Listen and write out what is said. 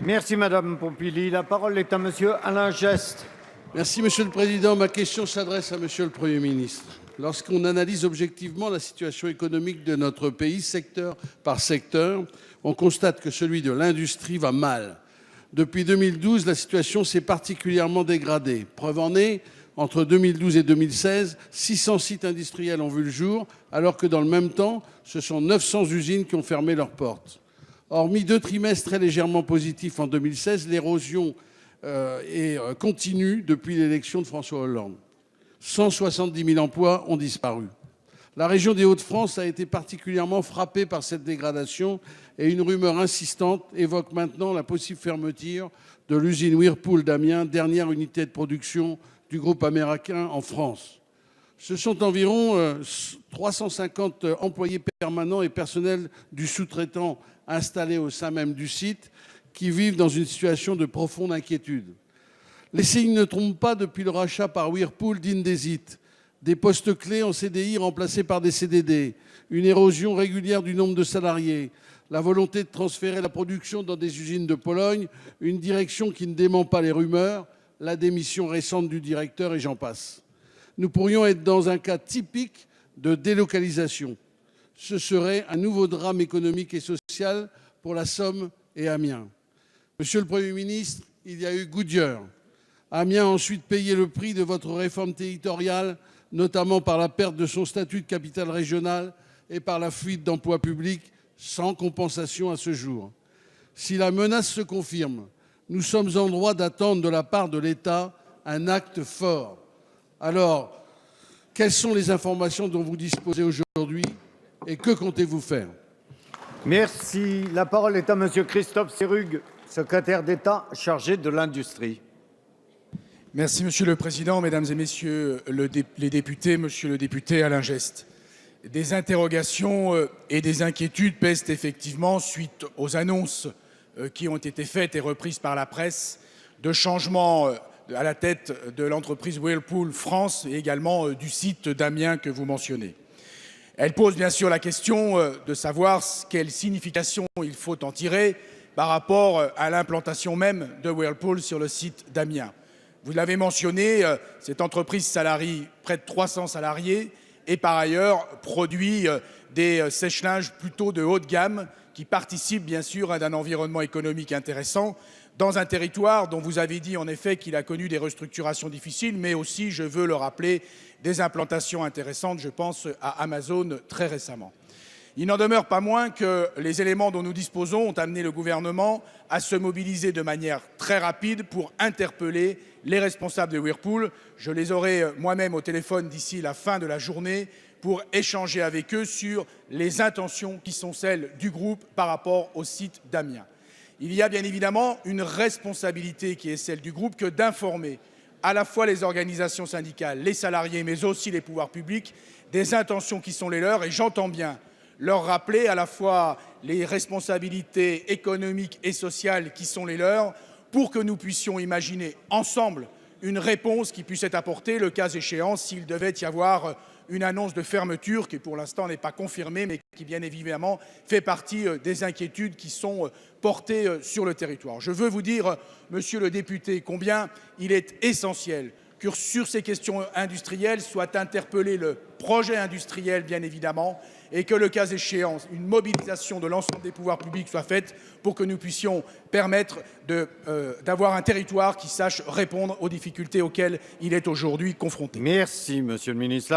Merci Madame Pompili. La parole est à Monsieur Alain Geste. Merci Monsieur le Président. Ma question s'adresse à Monsieur le Premier ministre. Lorsqu'on analyse objectivement la situation économique de notre pays, secteur par secteur, on constate que celui de l'industrie va mal. Depuis 2012, la situation s'est particulièrement dégradée. Preuve en est, entre 2012 et 2016, 600 sites industriels ont vu le jour, alors que dans le même temps, ce sont 900 usines qui ont fermé leurs portes. Hormis 2 trimestres très légèrement positifs en 2016, l'érosion est continue depuis l'élection de François Hollande. 170 000 emplois ont disparu. La région des Hauts-de-France a été particulièrement frappée par cette dégradation et une rumeur insistante évoque maintenant la possible fermeture de l'usine Whirlpool d'Amiens, dernière unité de production du groupe américain en France. Ce sont environ 350 employés permanents et personnels du sous-traitant installés au sein même du site qui vivent dans une situation de profonde inquiétude. Les signes ne trompent pas depuis le rachat par Whirlpool d'Indesit. Des postes clés en CDI remplacés par des CDD, une érosion régulière du nombre de salariés, la volonté de transférer la production dans des usines de Pologne, une direction qui ne dément pas les rumeurs, la démission récente du directeur et j'en passe. Nous pourrions être dans un cas typique de délocalisation. Ce serait un nouveau drame économique et social pour la Somme et Amiens. Monsieur le Premier ministre, il y a eu Goodyear. Amiens a ensuite payé le prix de votre réforme territoriale, notamment par la perte de son statut de capitale régionale et par la fuite d'emplois publics sans compensation à ce jour. Si la menace se confirme, nous sommes en droit d'attendre de la part de l'État un acte fort. Alors, quelles sont les informations dont vous disposez aujourd'hui et que comptez-vous faire? Merci. La parole est à Monsieur Christophe Sirugue, secrétaire d'État chargé de l'industrie. Merci Monsieur le Président, Mesdames et Messieurs les députés, Monsieur le député Alain Geste. Des interrogations et des inquiétudes pèsent effectivement suite aux annonces qui ont été faites et reprises par la presse de changements à la tête de l'entreprise Whirlpool France et également du site d'Amiens que vous mentionnez. Elle pose bien sûr la question de savoir quelle signification il faut en tirer par rapport à l'implantation même de Whirlpool sur le site d'Amiens. Vous l'avez mentionné, cette entreprise salarie près de 300 salariés et par ailleurs produit des sèche-linges plutôt de haut de gamme qui participent bien sûr à un environnement économique intéressant dans un territoire dont vous avez dit en effet qu'il a connu des restructurations difficiles, mais aussi, je veux le rappeler, des implantations intéressantes, je pense à Amazon très récemment. Il n'en demeure pas moins que les éléments dont nous disposons ont amené le gouvernement à se mobiliser de manière très rapide pour interpeller les responsables de Whirlpool. Je les aurai moi-même au téléphone d'ici la fin de la journée pour échanger avec eux sur les intentions qui sont celles du groupe par rapport au site d'Amiens. Il y a bien évidemment une responsabilité qui est celle du groupe que d'informer à la fois les organisations syndicales, les salariés, mais aussi les pouvoirs publics, des intentions qui sont les leurs. Et j'entends bien leur rappeler à la fois les responsabilités économiques et sociales qui sont les leurs pour que nous puissions imaginer ensemble une réponse qui puisse être apportée, le cas échéant, s'il devait y avoir une annonce de fermeture qui pour l'instant n'est pas confirmée, mais qui bien évidemment fait partie des inquiétudes qui sont portées sur le territoire. Je veux vous dire, monsieur le député, combien il est essentiel que sur ces questions industrielles soit interpellé le projet industriel, bien évidemment, et que le cas échéant, une mobilisation de l'ensemble des pouvoirs publics soit faite pour que nous puissions permettre d'avoir un territoire qui sache répondre aux difficultés auxquelles il est aujourd'hui confronté. Merci, Monsieur le Ministre.